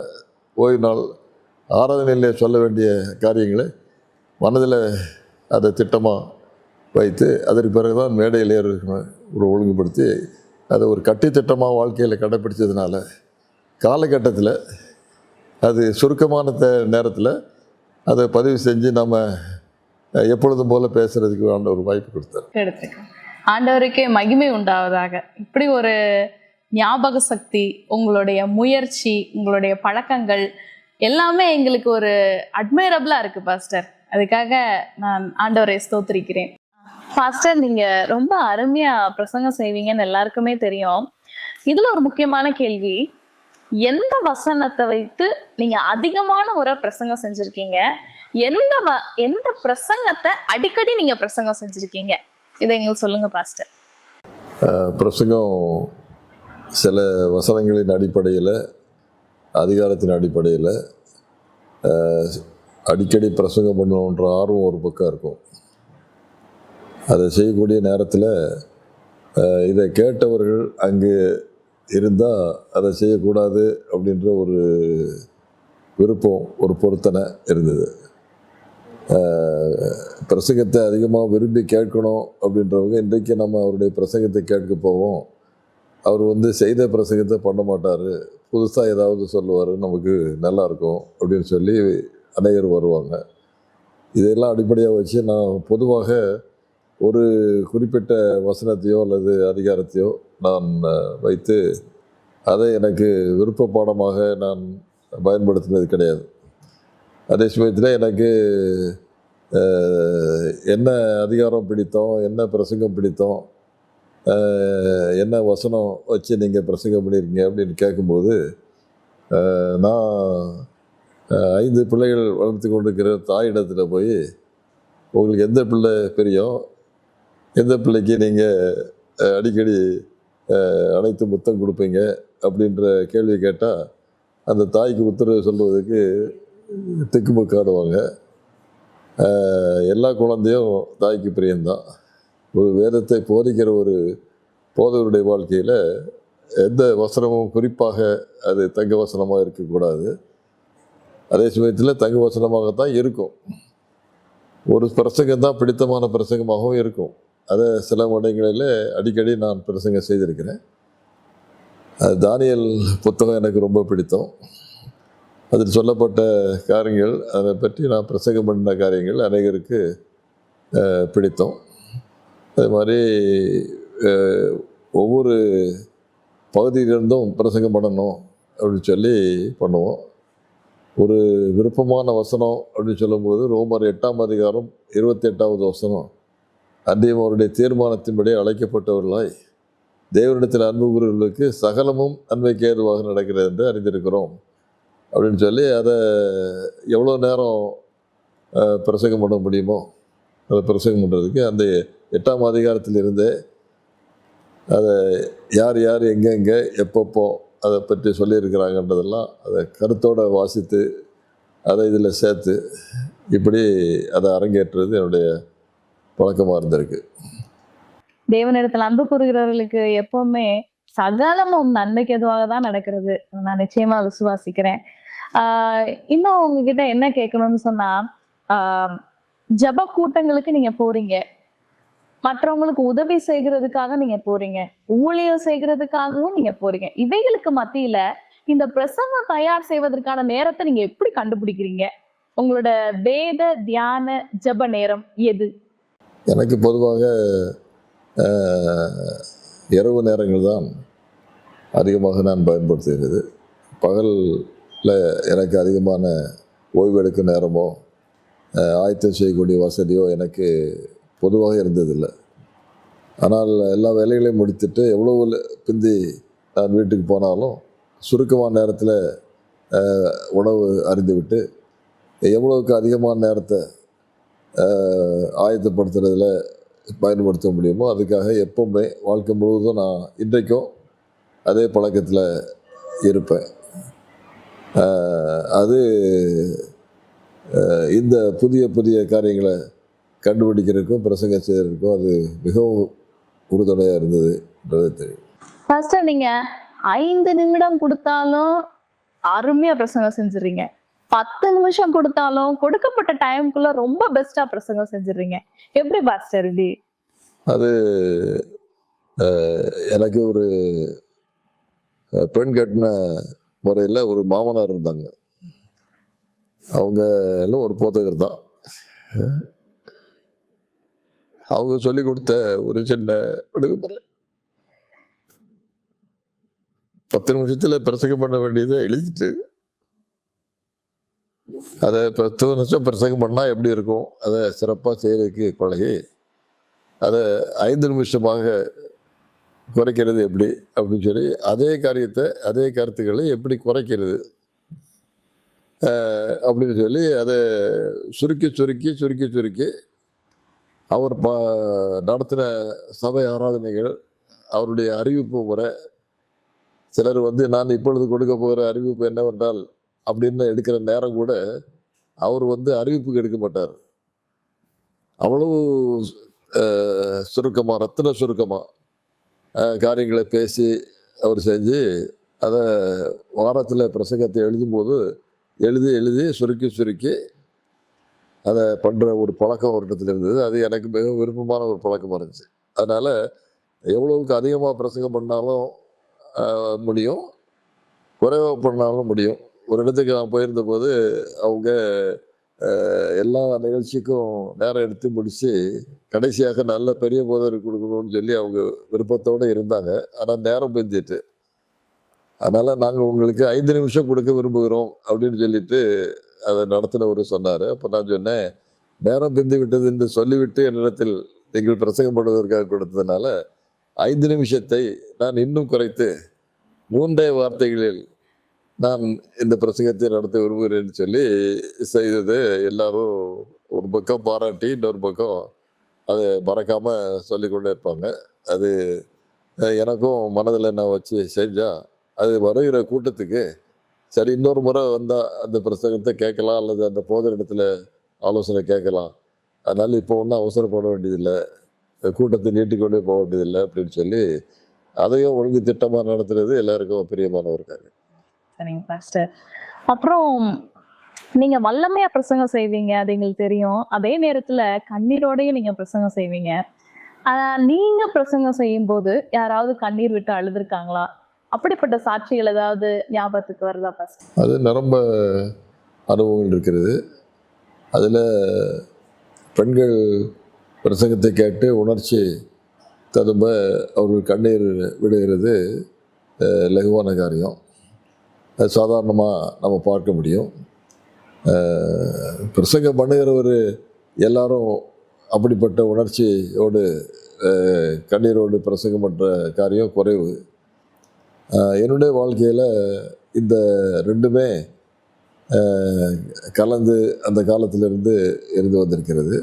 ஓய்வு நாள் ஆராதனையிலே சொல்ல வேண்டிய காரியங்களை மனதில் அதை திட்டமாக வைத்து அதற்கு பிறகு தான் மேடையில் ஒரு ஒழுங்குபடுத்தி அதை ஒரு கட்டித்திட்டமாக வாழ்க்கையில் கடைப்பிடிச்சதுனால காலகட்டத்தில் அது சுருக்கமான நேரத்தில் அதை பதிவு செஞ்சு நம்ம எப்பொழுதும் போல பேசுறதுக்கு ஒரு வாய்ப்பு கொடுத்தார். எடுத்துக்கலாம். ஆண்டவருக்கே மகிமை உண்டாவதாக. இப்படி ஒரு ஞாபக சக்தி, உங்களுடைய முயற்சி, உங்களுடைய பழக்கங்கள் எல்லாமே எங்களுக்கு ஒரு அட்மைரபிளா இருக்கு பாஸ்டர். அதுக்காக நான் ஆண்டவரை ஸ்தோத்திரிக்கிறேன். பாஸ்டர், நீங்க ரொம்ப அருமையா பிரசங்கம் செய்வீங்கன்னு எல்லாருக்குமே தெரியும். இதுல ஒரு முக்கியமான கேள்வி, எந்த வசனத்தை வைத்து நீங்க அதிகமான முறை பிரசங்கம் செஞ்சிருக்கீங்க? எந்த பிரசங்கத்தை அடிக்கடி நீங்க பிரசங்கம் செஞ்சிருக்கீங்க? இதை எங்களுக்கு சொல்லுங்க பாஸ்டர். பிரசங்கம் சில வசனங்களின் அடிப்படையில், அதிகாரத்தின் அடிப்படையில் அடிக்கடி பிரசங்கம் பண்ணணுன்ற ஆர்வம் ஒரு பக்கம் இருக்கும். அதை செய்யக்கூடிய நேரத்தில் இதை கேட்டவர்கள் அங்கு இருந்தால் அதை செய்யக்கூடாது அப்படின்ற ஒரு விருப்பம், ஒரு பொருத்தனை இருந்தது. பிரசங்கத்தை அதிகமாக விரும்பி கேட்கணும் அப்படின்றவங்க இன்றைக்கு நம்ம அவருடைய பிரசங்கத்தை கேட்க போவோம், அவர் செய்த பிரசங்கத்தை பண்ண மாட்டார், புதுசாக ஏதாவது சொல்லுவார், நமக்கு நல்லாயிருக்கும் அப்படின்னு சொல்லி அநேகர் வருவாங்க. இதெல்லாம் அடிப்படையாக வச்சு நான் பொதுவாக ஒரு குறிப்பிட்ட வசனத்தையோ அல்லது அதிகாரத்தையோ நான் வைத்து அதை எனக்கு விருப்ப பாடமாக நான் பயன்படுத்தினது கிடையாது. அதே சமயத்தில் எனக்கு என்ன அதிகாரம் பிடித்தோம், என்ன பிரசங்கம் பிடித்தோம், என்ன வசனம் வச்சு நீங்கள் பிரசங்கம் பண்ணியிருக்கீங்க அப்படின்னு கேட்கும்போது, நான் 5 பிள்ளைகள் வளர்த்து கொண்டிருக்கிற தாயிடத்தில் போய், உங்களுக்கு எந்த பிள்ளை பிரியம், எந்த பிள்ளைக்கு நீங்கள் அடிக்கடி அனைத்து முத்தம் கொடுப்பீங்க அப்படின்ற கேள்வி கேட்டால் அந்த தாய்க்கு உத்தரவு சொல்வதற்கு திக்குமுக்காடுவாங்க. எல்லா குழந்தையும் தாய்க்கு பிரியம்தான். ஒரு வேதத்தை போதிக்கிற ஒரு போதவருடைய வாழ்க்கையில் எந்த வசனமும் குறிப்பாக அது தங்க வசனமாக இருக்கக்கூடாது. அதே சமயத்தில் தங்க வசனமாகத்தான் இருக்கும். ஒரு பிரசங்கம் தான் பிடித்தமான பிரசங்கமாகவும் இருக்கும். அதை சில இடங்களில் அடிக்கடி நான் பிரசங்கம் செய்திருக்கிறேன். அது தானியல் புத்தகம் எனக்கு ரொம்ப பிடித்தம். அதில் சொல்லப்பட்ட காரியங்கள், அதை பற்றி நான் பிரசங்கம் பண்ணின காரியங்கள் அநேகருக்கு பிடித்தம். அது மாதிரி ஒவ்வொரு பகுதியிலிருந்தும் பிரசங்கம் பண்ணணும் அப்படின்னு சொல்லி பண்ணுவோம். ஒரு விருப்பமான வசனம் அப்படின்னு சொல்லும்போது ரோமர் 8ஆம் அதிகாரம் 28வது வசனம், அன்றையும் அவருடைய தீர்மானத்தின்படி அழைக்கப்பட்டவர்களாய் தேவனிடத்தில் அன்பு கூறுவர்களுக்கு சகலமும் நன்மைக்கு ஏதுவாக நடக்கிறது என்று அறிந்திருக்கிறோம் அப்படின்னு சொல்லி அதை எவ்வளோ நேரம் பிரசங்கம் பண்ண முடியுமோ அதை பிரசங்கம் பண்ணுறதுக்கு அந்த 8ஆம் அதிகாரத்தில் இருந்தே அதை யார் யார் எங்கெங்கே எப்பப்போ அதை பற்றி சொல்லியிருக்கிறாங்கன்றதெல்லாம் அதை கருத்தோடு வாசித்து அதை இதில் சேர்த்து இப்படி அதை அரங்கேற்றுறது என்னுடைய பழக்கமாக இருந்திருக்கு. தேவனிடத்தில் அன்பு கூறுகிறவர்களுக்கு எப்பவுமே சகலமும் நன்மைக்கு எதுவாக தான் நடக்கிறது. நான் நிச்சயமா விசுவாசிக்கிறேன். இன்னும் உங்ககிட்ட என்ன கேட்கணும்னு சொன்னா, ஜப கூட்டங்களுக்கு நீங்க போறீங்க, மற்றவங்களுக்கு உதவி செய்கிறதுக்காக நீங்க போறீங்க, ஊழியம் செய்கிறதுக்காகவும் நீங்க போறீங்க. இவைகளுக்கு மத்தியில இந்த பிரசங்கம் தயார் செய்வதற்கான நேரத்தை நீங்க எப்படி கண்டுபிடிக்கிறீங்க? உங்களோட வேத தியான ஜப நேரம் எது? எனக்கு பொதுவாக இரவு நேரங்கள் தான் அதிகமாக நான் பயன்படுத்துகிறது. பகலில் எனக்கு அதிகமான ஓய்வெடுக்கும் நேரமோ ஆயத்தம் செய்யக்கூடிய வசதியோ எனக்கு பொதுவாக இருந்ததில்லை. ஆனால் எல்லா வேலைகளையும் முடித்துட்டு எவ்வளோ பிந்தி நான் வீட்டுக்கு போனாலும் சுருக்கமான நேரத்தில் உணவு அருந்திவிட்டு எவ்வளவுக்கு அதிகமான நேரத்தை ஆயத்தப்படுத்துறதுல பயன்படுத்த முடியுமோ அதுக்காக எப்பவுமே வாழ்க்கை முழுவதும் நான் இன்றைக்கும் அதே பழக்கத்தில் இருப்பேன். அது இந்த புதிய புதிய காரியங்களை கண்டுபிடிக்கிறதுக்கும் பிரசங்கம் செய்யறதுக்கும் அது மிகவும் உறுதுணையாக இருந்ததுன்றது தெரியும். பாஸ்டர், நீங்க 5 நிமிடம் கொடுத்தாலும் அருமையா பிரசங்கம் செஞ்சுறீங்க. 10 நிமிஷம் கொடுத்தாலும் கொடுக்கப்பட்ட டைமுக்குள்ள ரொம்ப பெஸ்டா பிரசங்கம் செஞ்சுறீங்க. எப்படி பாஸ்டர் இது? அது எனக்கு ஒரு பெண் கட்டின முறையில் ஒரு மாமனார் இருந்தாங்க. அவங்க எல்லாம் ஒரு போதகர் தான். அவங்க சொல்லி கொடுத்த ஒரு சின்ன விடுமுறை 10 நிமிஷத்துல பிரசங்கம் பண்ண வேண்டியதை எழுதிட்டு அதை 10 நிமிஷம் பிரசங்கம் பண்ணா எப்படி இருக்கும் அதை சிறப்பாக செய்யறதுக்கு பழகி அதை 5 நிமிஷமாக குறைக்கிறது எப்படி அப்படின்னு சொல்லி அதே காரியத்தை அதே கருத்துக்களை எப்படி குறைக்கிறது அப்படின்னு சொல்லி அதை சுருக்கி சுருக்கி சுருக்கி சுருக்கி அவர் நடத்தின சபை ஆராதனைகள், அவருடைய அறிவிப்பு முறை. சிலர் நான் இப்பொழுது கொடுக்க போகிற அறிவிப்பு என்னவென்றால் அப்படின்னு எடுக்கிற நேரம் கூட அவர் அறிவிப்புக்கு எடுக்க மாட்டார். அவ்வளவு சுருக்கமாக, ரத்தின சுருக்கமாக காரியங்களை பேசி அவர் செஞ்சு அதை வாரத்தில் பிரசங்கத்தை எழுதும்போது எழுதி எழுதி சுருக்கி சுருக்கி அதை பண்ணுற ஒரு பழக்கம் ஒரு இடத்துல இருந்தது. அது எனக்கு மிக விருப்பமான ஒரு பழக்கமாக இருந்துச்சு. அதனால் எவ்வளவுக்கு அதிகமாக பிரசங்கம் பண்ணாலும் முடியும், குறைவாக பண்ணாலும் முடியும். ஒரு இடத்துக்கு நான் போயிருந்த போது அவங்க எல்லா நிகழ்ச்சிக்கும் நேரம் எடுத்து முடித்து கடைசியாக நல்ல பெரிய போதர் கொடுக்கணும்னு சொல்லி அவங்க விருப்பத்தோடு இருந்தாங்க. ஆனால் நேரம் பெஞ்சிட்டு, அதனால் நாங்கள் உங்களுக்கு 5 நிமிஷம் கொடுக்க விரும்புகிறோம் அப்படின்னு சொல்லிட்டு அதை நடத்தினவர் சொன்னார். அப்போ நான் சொன்னேன், நேரம் பிந்து விட்டது என்று சொல்லிவிட்டு என்னிடத்தில் நீங்கள் பிரசங்கம் பண்ணுவதற்காக கொடுத்ததுனால 5 நிமிஷத்தை நான் இன்னும் குறைத்து 3 வார்த்தைகளில் நான் இந்த பிரசங்கத்தை நடத்த விரும்புகிறேன்னு சொல்லி செய்தது எல்லாரும் ஒரு பக்கம் பாராட்டி இன்னொரு பக்கம் அதை மறக்காமல் சொல்லிக்கொண்டே இருப்பாங்க. அது எனக்கும் மனதில் நான் வச்சு செஞ்சால் அது வருகிற கூட்டத்துக்கு சரி இன்னொரு முறை வந்தால் அந்த பிரசங்கத்தை கேட்கலாம் அல்லது அந்த போதர் இடத்துல ஆலோசனை கேட்கலாம். அதனால் இப்போ ஒன்றும் அவசரப்பட வேண்டியதில்லை, கூட்டத்தை நீட்டிக்கொண்டே போக வேண்டியதில்லை அப்படின்னு சொல்லி அதையும் ஒழுங்கு திட்டமாக நடத்துறது எல்லாருக்கும் பிரியமான ஒரு காரியம். சரிங்க பாஸ்டர். அப்புறம் நீங்க வல்லமையா பிரசங்கம் செய்வீங்க, அது எங்களுக்கு தெரியும். அதே நேரத்துல கண்ணீரோடய நீங்க பிரசங்கம் செய்வீங்க. நீங்க பிரசங்கம் செய்யும் போது யாராவது கண்ணீர் விட்டு அழுதுருக்காங்களா? அப்படிப்பட்ட சாட்சிகள் ஏதாவது ஞாபகத்துக்கு வருதா பாஸ்டர்? அது நிரம்ப அனுபவங்கள் இருக்கிறது. அதில் பெண்கள் பிரசங்கத்தை கேட்டு உணர்ச்சி ததும்ப அவர்கள் கண்ணீர் விடுகிறது லகுவான காரியம். அது சாதாரணமாக நம்ம பார்க்க முடியும். பிரசங்கம் பண்ணுகிறவர் எல்லாரும் அப்படிப்பட்ட உணர்ச்சியோடு கண்ணீரோடு பிரசங்கம் பண்ணுற காரியம் குறைவு. என்னுடைய வாழ்க்கையில் இந்த ரெண்டுமே கலந்து அந்த காலத்திலிருந்து இருந்து வந்திருக்கிறது.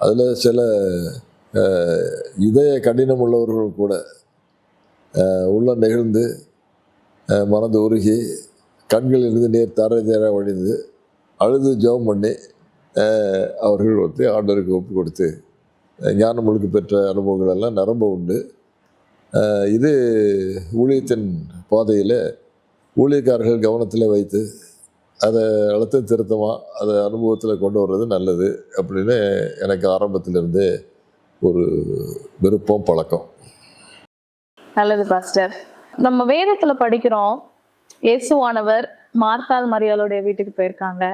அதில் சில இதய கடினம் உள்ளவர்கள் கூட உள்ள நெகிழ்ந்து மனது உருகி கண்களிலிருந்து நீர் தாரை தாராக வழிந்து அழுது ஜெபம் பண்ணி அவர்கள் ஆண்டவருக்கு ஒப்பு கொடுத்து ஞானம் முழுக்க பெற்ற அனுபவங்கள் எல்லாம் நிரம்ப உண்டு. இது ஊழியத்தின் பாதையில் ஊழியக்காரர்கள் கவனத்தில் வைத்து அதை அழுத்த திருத்தமாக அதை அனுபவத்தில் கொண்டு வர்றது நல்லது அப்படின்னு எனக்கு ஆரம்பத்திலிருந்தே ஒரு விருப்பம், பழக்கம். நல்லது பாஸ்டர். நம்ம வேதத்துல படிக்கிறோம், இயேசுவானவர் மார்த்தாள் மரியாளுடைய வீட்டுக்கு போயிருக்காங்க,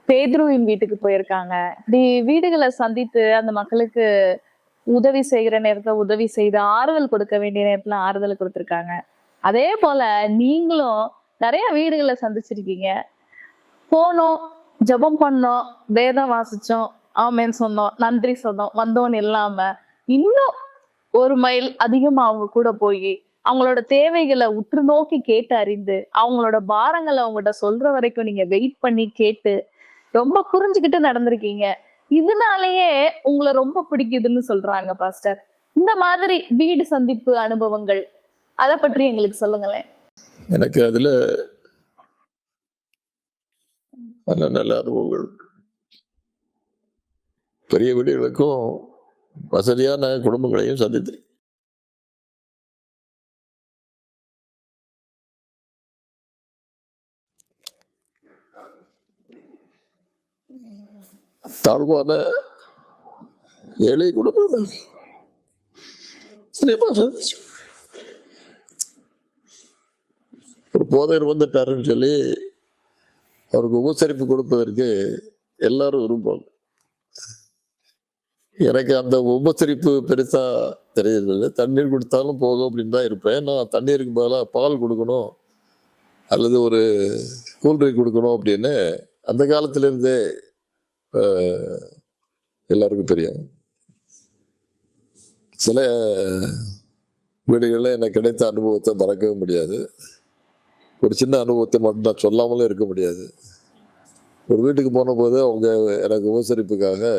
பேதுருவின் வீட்டுக்கு போயிருக்காங்க. இப்படி வீடுகளை சந்தித்து அந்த மக்களுக்கு உதவி செய்கிற நேரத்துல உதவி செய்து ஆறுதல் கொடுக்க வேண்டிய நேரத்துல ஆறுதல் கொடுத்துருக்காங்க. அதே போல நீங்களும் நிறைய வீடுகளை சந்திச்சிருக்கீங்க. போனோம், ஜெபம் பண்ணோம், வேதம் வாசிச்சோம், ஆமேன்னு சொன்னோம், நன்றி சொன்னோம், வந்தோன்னு இல்லாம இன்னும் 1 மைல் அதிகமா அவங்க கூட போய் அவங்களோட தேவைகளை உற்று நோக்கி கேட்டு அறிந்து அவங்களோட பாரங்களை அவங்ககிட்ட சொல்ற வரைக்கும் நீங்க வெயிட் பண்ணி கேட்டு ரொம்ப புரிஞ்சுக்கிட்டு நடந்திருக்கீங்க. இதனாலேயே உங்களை ரொம்ப பிடிக்குதுன்னு சொல்றாங்க பாஸ்டர். இந்த மாதிரி வீடு சந்திப்பு அனுபவங்கள் அதை பற்றி எங்களுக்கு சொல்லுங்களேன். எனக்கு அதில் நல்ல நல்ல அனுபவங்கள். பெரிய வீடுகளுக்கும் வசதியான குடும்பங்களையும் சந்தித்து தாழ்வான ஏழை குடும்பங்கள் சினிமா சந்திச்சு. ஒரு போதையர் வந்துட்டாருன்னு சொல்லி அவருக்கு உபசரிப்பு கொடுப்பதற்கு எல்லாரும் விரும்புவாங்க. எனக்கு அந்த உபசரிப்பு பெருசா தெரியறதில்லை. தண்ணீர் கொடுத்தாலும் போதும் அப்படின்னு தான் இருப்பேன். நான் தண்ணீருக்கு பதிலாக பால் கொடுக்கணும் அல்லது ஒரு கூல்ட்ரிங்க் கொடுக்கணும் அப்படின்னு அந்த காலத்துல இருந்தே எல்லாருக்கும் தெரியும். சில வீடுகளில் எனக்கு கிடைத்த அனுபவத்தை மறக்கவே முடியாது. ஒரு சின்ன அனுபவத்தை மட்டும் நான் சொல்லாமலும் இருக்க முடியாது. ஒரு வீட்டுக்கு போன போது அவங்க எனக்கு உபசரிப்புக்காக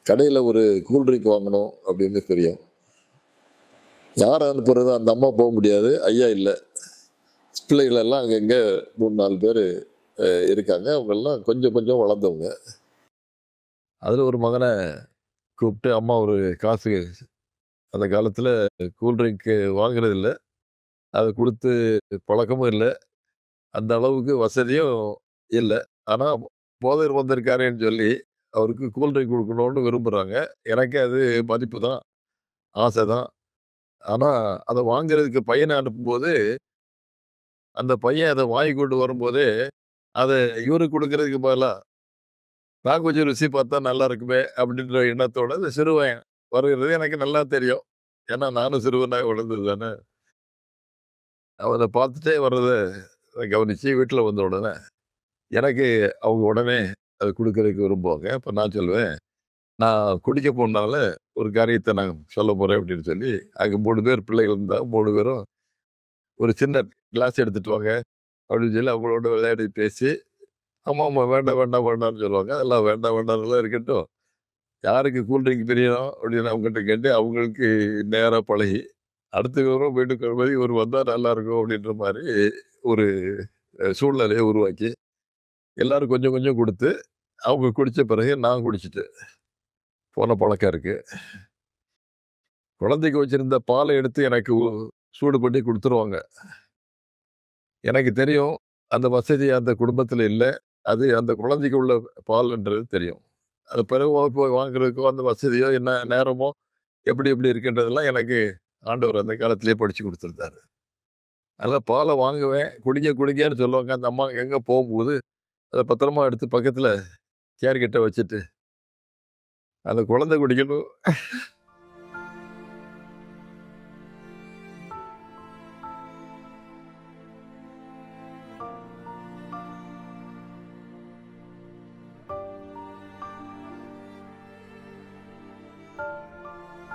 கடையில் ஒரு கூல்ட்ரிங்க் வாங்கணும் அப்படின்னு தெரியும். யார் அனுப்புறது? அந்த அம்மா போக முடியாது, ஐயா இல்லை. பிள்ளைகளெல்லாம் அங்கங்கே 3-4 பேர் இருக்காங்க. அவங்கெல்லாம் கொஞ்சம் கொஞ்சம் வளர்ந்தவங்க. அதில் ஒரு மகனை கூப்பிட்டு, அம்மா ஒரு காசு, அந்த காலத்தில் கூல்ட்ரிங்க்கு வாங்குறது இல்லை, அதை கொடுத்து பழக்கமும் இல்லை, அந்த அளவுக்கு வசதியும் இல்லை. ஆனால் போதையர் வந்திருக்காருன்னு சொல்லி அவருக்கு கூல்ட்ரிங்க் கொடுக்கணும்னு விரும்புகிறாங்க. எனக்கு அது மதிப்பு தான், ஆசை தான். ஆனால் அதை வாங்குறதுக்கு பையனை அனுப்பும்போது அந்த பையன் அதை வாங்கி கொண்டு வரும்போதே அதை இவருக்கு கொடுக்கறதுக்கு பதிலாக நான் கொஞ்சம் ருசி பார்த்தா நல்லா இருக்குமே அப்படின்ற எண்ணத்தோட அந்த சிறுவன் வருகிறது எனக்கு நல்லா தெரியும். ஏன்னா நானும் சிறுவனாக வளர்ந்தது தானே. அவனை பார்த்துட்டே வர்றதை கவனித்து வீட்டில் வந்த உடனே எனக்கு அவங்க உடனே அதை கொடுக்கறதுக்கு விரும்புவாங்க. இப்போ நான் சொல்லுவேன், நான் குடிக்க போனால ஒரு காரியத்தை நான் சொல்ல போகிறேன் அப்படின்னு சொல்லி, அங்கே 3 பேர் பிள்ளைகள் இருந்தால் 3 பேரும் ஒரு சின்ன கிளாஸ் எடுத்துட்டு வாங்க அப்படின்னு சொல்லி அவங்களோட விளையாடி பேசி, ஆமாம் ஆமாம் வேண்டாம் வேண்டாம் வேண்டாம்னு சொல்லுவாங்க. அதெல்லாம் வேண்டாம் வேண்டாம்லாம் இருக்கட்டும், யாருக்கு கூல்ட்ரிங்க் தெரியணும் அப்படின்னு அவங்ககிட்ட கேட்டு அவங்களுக்கு நேராக பழகி அடுத்த விவரம் வீட்டுக்கு வரும்போது இவர் வந்தால் நல்லா இருக்கும் அப்படின்ற மாதிரி ஒரு சூழ்நிலையை உருவாக்கி எல்லாரும் கொஞ்சம் கொஞ்சம் கொடுத்து அவங்க குடித்த பிறகு நான் குடிச்சிட்டு போன பழக்கம் இருக்கு. குழந்தைக்கு வச்சிருந்த பாலை எடுத்து எனக்கு சூடு பண்ணி கொடுத்துருவாங்க. எனக்கு தெரியும் அந்த வசதி அந்த குடும்பத்தில் இல்லை, அது அந்த குழந்தைக்கு உள்ள பால்ன்றது தெரியும். அது பிறகு போய் வாங்குறதுக்கோ அந்த வசதியோ என்ன நேரமோ எப்படி எப்படி இருக்குன்றதெல்லாம் எனக்கு ஆண்டவர் அந்த காலத்திலேயே படித்து கொடுத்துருந்தாரு. அதனால் பாலை வாங்குவேன், குடிங்க குடிங்கன்னு சொல்லுவாங்க. அந்த அம்மா எங்கே போகும்போது அதை பத்திரமா எடுத்து பக்கத்தில் சேர் கிட்ட வச்சுட்டு அந்த குழந்தை குடிக்கணும்.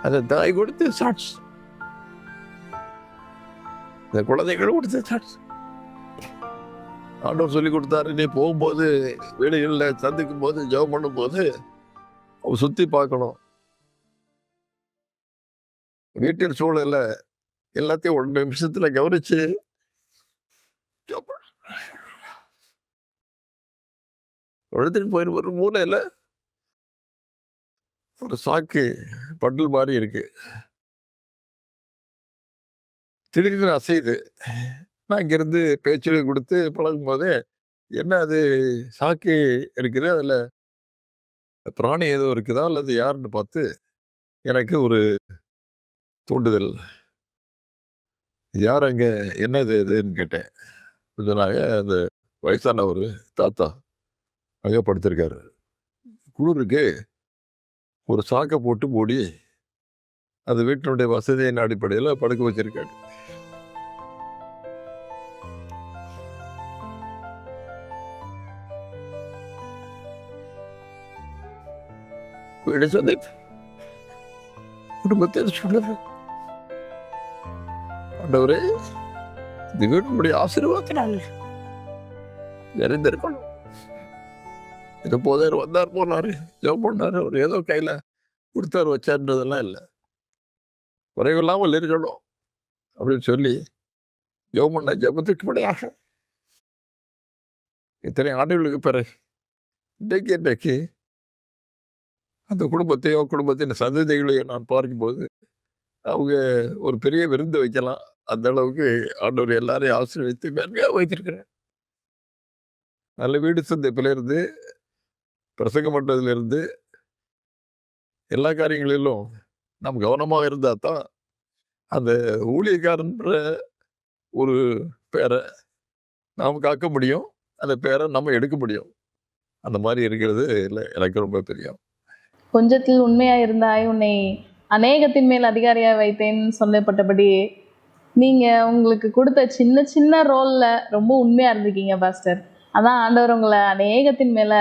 அந்த தாய் கொடுத்து சாட்ஸ், இந்த குழந்தைகள் கொடுத்து சாட்ஸ். ஆண்டவர் சொல்லி கொடுத்தாரு, நீ போகும்போது வீடுகளில் சந்திக்கும் போது ஜெபம் பண்ணும்போது அவ சுற்றி பார்க்கணும். வீட்டில் சூழல எல்லாத்தையும் 1 நிமிஷத்துல கவனிச்சு எடுத்துட்டு போயிரு. ஒரு மூலையில ஒரு சாக்கு பண்டில் மாதிரி இருக்கு, திடீர்னு அசையுது. நான் இங்கிருந்து பேச்சு கொடுத்து பழகும் போதே என்ன அது சாக்கு இருக்குது, அதில் பிராணி ஏதோ இருக்குதா அல்லது யாருன்னு பார்த்து எனக்கு ஒரு தூண்டுதல். யார் அங்கே, என்னது இதுன்னு கேட்டேன். சொன்னாங்க, அந்த வயசான ஒரு தாத்தா அங்கே படுத்திருக்காரு, குளிருக்கு ஒரு சாக்கை போட்டு மூடி அந்த வீட்டினுடைய வசதியின் அடிப்படையில் படுக்க வச்சிருக்காரு. வீடு சொல்லி குடும்பத்தை சொல்லுறேன், ஆண்டவரே இந்த வீட்டுடைய ஆசீர்வாதத்தினால் நிறைந்திருக்கணும். இது போதாரு வந்தார் போனாரு ஜெபம் பண்ணாரு, அவர் ஏதோ கையில கொடுத்தாரு வச்சாருன்றதெல்லாம் இல்லை, குறைவில்லாமல் இருக்கணும் அப்படின்னு சொல்லி ஜெபம் பண்ண ஜெபத்துக்கு படியாக இத்தனை ஆண்டுகளுக்கு பிறகு இன்றைக்கு அந்த குடும்பத்தின் சந்ததிகளையோ நான் பார்க்கும்போது அவங்க ஒரு பெரிய விருந்து வைக்கலாம். அந்த அளவுக்கு ஆண்டவர் எல்லாரையும் ஆசீர்வதித்து மேன்மையாக வைத்திருக்கிறார். நல்ல வீடு சந்திப்பிலிருந்து, பிரசங்க மன்றத்திலிருந்து, எல்லா காரியங்களிலும் நாம் கவனமாக இருந்தால் தான் அந்த ஊழியக்காரன்ற ஒரு பேரை நாம் காக்க முடியும், அந்த பேரை நம்ம எடுக்க முடியும். அந்த மாதிரி இருக்கிறது இல்லை, எனக்கு ரொம்ப பிரியம். கொஞ்சத்தில் உண்மையா இருந்தாய், உன்னை அநேகத்தின் மேல் அதிகாரியா வைத்தேன்னு சொல்லப்பட்டபடி நீங்க உங்களுக்கு கொடுத்த சின்ன சின்ன ரோல்ல ரொம்ப உண்மையா இருந்திருக்கீங்க பாஸ்டர். அதான் ஆண்டவர் உங்களை அநேகத்தின் மேல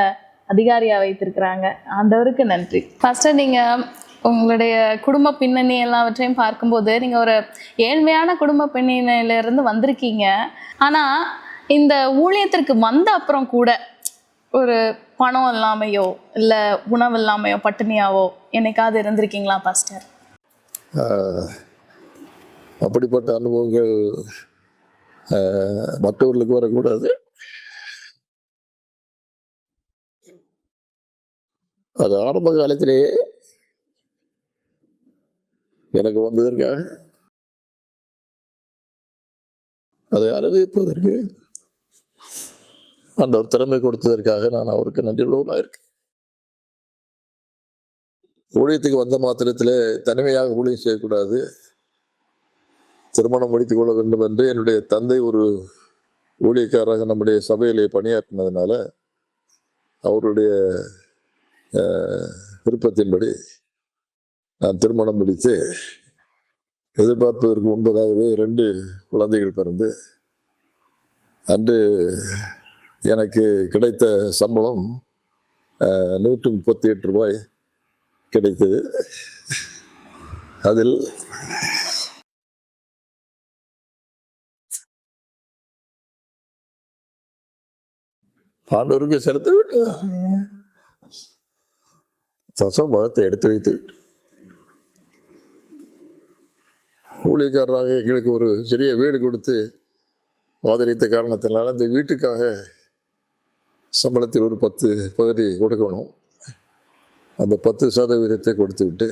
அதிகாரியா வைத்திருக்கிறாங்க. ஆண்டவருக்கு நன்றி. பாஸ்டர், நீங்க உங்களுடைய குடும்ப பின்னணி எல்லாவற்றையும் பார்க்கும்போது நீங்க ஒரு ஏழ்மையான குடும்ப பின்னணியிலிருந்து வந்திருக்கீங்க. ஆனா இந்த ஊழியத்திற்கு வந்த அப்புறம் கூட ஒரு பணம் இல்லாமையோ இல்லை உணவு இல்லாமையோ பட்டினியாவோ என்னைக்காவது இருந்திருக்கீங்களா பாஸ்டர்? அப்படிப்பட்ட அனுபவங்கள் மற்றவர்களுக்கு வரக்கூடாது. அது ஆரம்ப காலத்திலேயே எனக்கு வந்ததற்காக அதை அனுபவிப்பதற்கு அந்த ஒரு திறமை கொடுத்ததற்காக நான் அவருக்கு நன்றி உள்ளவனாக இருக்கேன். ஊழியத்துக்கு வந்த மாத்திரத்தில் தனிமையாக ஊழியம் செய்யக்கூடாது, திருமணம் முடித்துக் கொள்ள வேண்டும் என்று என்னுடைய தந்தை ஒரு ஊழியக்காரராக நம்முடைய சபையிலே பணியாற்றினதுனால அவருடைய விருப்பத்தின்படி நான் திருமணம் முடித்து எதிர்பார்ப்பதற்கு முன்பதாகவே 2 குழந்தைகள் பிறந்து அன்று எனக்கு கிடைத்த சம்பளம் 138 ரூபாய் கிடைத்தது. அதில் ஆண்டவருக்கு செலுத்த விட்டு தசமத்தை எடுத்து வைத்து ஊழியக்காரராக எங்களுக்கு ஒரு சிறிய வீடு கொடுத்து ஆதரித்த காரணத்தினால அந்த வீட்டுக்காக சம்பளத்தில் ஒரு 10 பகுதி கொடுக்கணும். அந்த 10% கொடுத்து விட்டு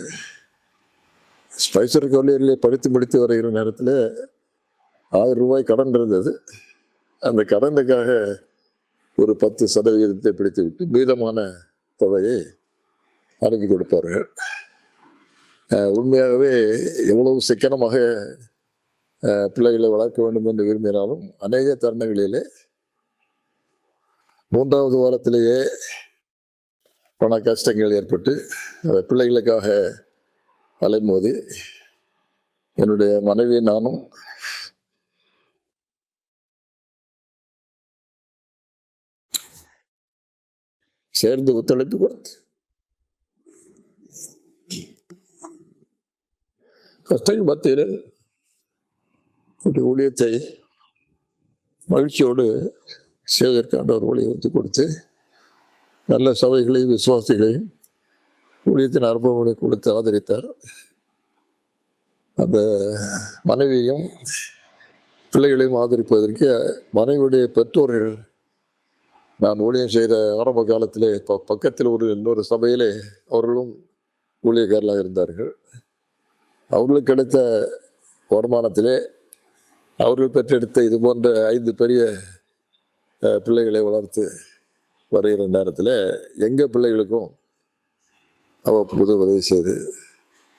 ஸ்பைசர் கல்லூரியிலே படித்து முடித்து வருகிற நேரத்தில் 1000 ரூபாய் கடன் இருந்தது. அந்த கடனுக்காக ஒரு 10% பிடித்து விட்டு மீதமான தொகையை அனுப்பி கொடுப்பார்கள். உண்மையாகவே எவ்வளவு சிக்கனமாக பிள்ளைகளை வளர்க்க வேண்டும் என்று விரும்பினாலும் அநேக தருணங்களிலே 3வது வாரத்திலேயே பண கஷ்டங்கள் ஏற்பட்டு பிள்ளைகளுக்காக அலைமோதி என்னுடைய மனைவி நானும் சேர்ந்து ஒத்துழைப்பு கொடுத்து கஷ்டங்கள் மத்தியில் ஊழியத்தை மகிழ்ச்சியோடு செய்வதற்கான ஒரு வழியை ஒத்து கொடுத்து நல்ல சபைகளையும் விசுவாசிகளையும் ஊழியத்தின் அனுபவங்களை கொடுத்து ஆதரித்தார். அந்த மனைவியையும் பிள்ளைகளையும் ஆதரிப்பதற்கு மனைவியுடைய பெற்றோர்கள் நான் ஊழியம் செய்த ஆரம்ப காலத்திலே பக்கத்தில் இன்னொரு சபையிலே அவர்களும் ஊழியக்காரர்களாக இருந்தார்கள். அவர்களுக்கு கிடைத்த வருமானத்திலே அவர்கள் பெற்றெடுத்த இது போன்ற 5 பெரிய பிள்ளைகளை வளர்த்து வருகிற நேரத்தில் எங்கள் பிள்ளைகளுக்கும் அவ்வப்போது உதவி செய்து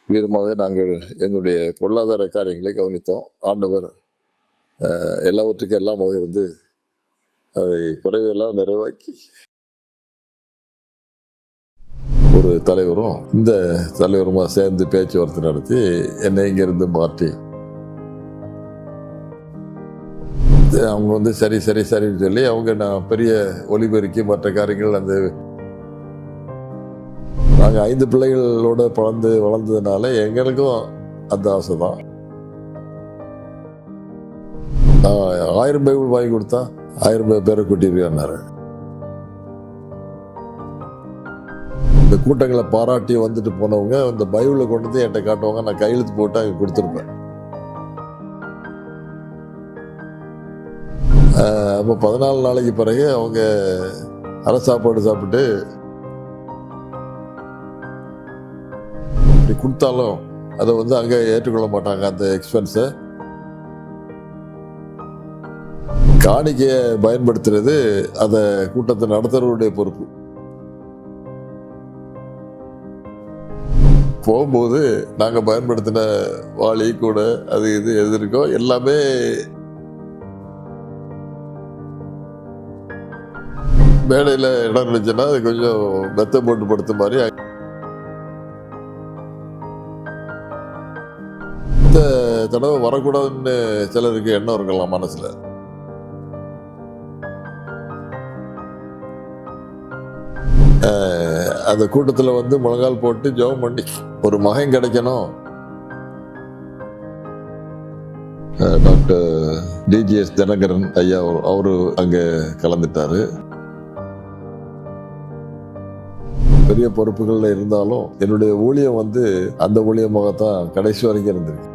வீரமாக நாங்கள் எங்களுடைய பொருளாதார காரியங்களை கவனித்தோம். ஆண்டவர் எல்லாவற்றுக்கும் எல்லாமாக இருந்து அதை குறைவெல்லாம் நிறைவாக்கி ஒரு தலைவரும் இந்த தலைவருமா சேர்ந்து பேச்சுவார்த்தை நடத்தி என்னை இங்கிருந்து மாற்றி அவங்க சரின்னு சொல்லி அவங்க நான் பெரிய ஒலிபெருக்கி மற்ற காரியங்கள் அந்த நாங்கள் 5 பிள்ளைகளோட வளர்ந்ததுனால எங்களுக்கும் அந்த ஆசை தான். 1000 பைபிள் வாங்கி கொடுத்தா 1000 பேரை கூட்டியிருக்காரு. இந்த கூட்டங்களை பாராட்டி வந்துட்டு போனவங்க இந்த பைபிளை கொண்டு வந்து என்கிட்ட காட்டுவாங்க, நான் கையெழுத்து போட்டு அங்கே கொடுத்துருப்பேன். அப்போ 14 நாளைக்கு பிறகு அவங்க அரை சாப்பாடு சாப்பிட்டு இப்படி கொடுத்தாலும் அதை வந்து அங்கே ஏற்றுக்கொள்ள மாட்டாங்க. அந்த எக்ஸ்பென்ஸை காணிக்கையை பயன்படுத்துறது அதை கூட்டத்தை நடத்துறவருடைய பொறுப்பு. போகும்போது நாங்கள் பயன்படுத்தின வாளி கூட அது இது எது இருக்கோ எல்லாமே மேடையில் இடம் இருந்துச்சுன்னா அது கொஞ்சம் மெத்த போட்டு படுத்த மாதிரி. இந்த தடவை வரக்கூடாதுன்னு சிலருக்கு எண்ணம் இருக்கலாம் மனசுல. அந்த கூட்டத்தில் வந்து முழங்கால் போட்டு ஜெபம் பண்ணி ஒரு மகன் கிடைக்கணும். டாக்டர் டிஜிஎஸ் தினகரன் ஐயா அவரு அங்க கலந்துட்டாரு. பெரிய பொறுப்புகள்ல இருந்தாலும் என்னுடைய ஊழியம் வந்து அந்த ஊழியமாகத்தான் கடைசி வரைக்கும் இருந்திருக்கு.